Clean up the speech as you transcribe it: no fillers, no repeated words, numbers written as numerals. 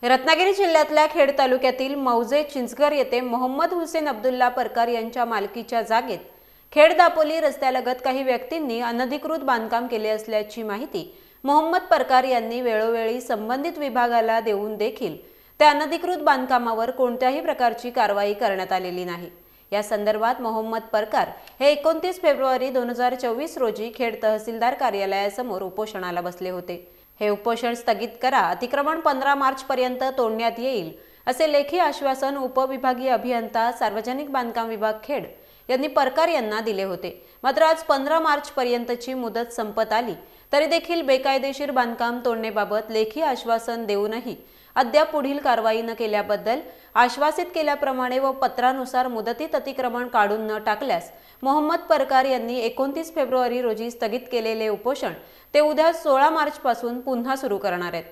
रत्नागिरी जिल्ह्यातल्या खेड तालुक्यातील मौजे चिंचघर येथे मोहम्मद हुसेन अब्दुल्ला परकार यांच्या मालकीच्या जागेत खेड दापोली रस्त्यालगत काही व्यक्तींनी अनधिकृत बांधकाम केले असल्याची माहिती मोहम्मद परकार यांनी वेळोवेळी संबंधित विभागाला देऊन देखील त्या अनधिकृत बांधकामावर कोणत्याही प्रकारची कारवाई करण्यात आलेली नाही। या संदर्भात मोहम्मद परकार हे 29 फेब्रुवारी 2024 रोजी खेड तहसीलदार कार्यालयासमोर उपोषणाला बसले होते। हे उपोषण स्थगित करा, अतिक्रमण 15 मार्च पर्यंत तोडण्यात येईल असे लेखी आश्वासन उपविभागीय अभियंता सार्वजनिक बांधकाम विभाग खेड यांनी परकार यांना दिले होते। मात्र आज 15 मार्च पर्यंतची मुदत संपत आली तरी देखील बेकायदेशीर बांधकाम तोडण्याबाबत लेखी आश्वासन देऊनही अद्याप पुढील कारवाई न केल्याबद्दल आश्वासित केल्याप्रमाणे व पत्रानुसार मुदतीत अतिक्रमण काढून न टाकल्यास मोहम्मद परकार यांनी 29 फेब्रुवारी रोजी स्थगित केलेले उपोषण ते उद्या 16 मार्च पासून पुन्हा सुरू करणार आहेत।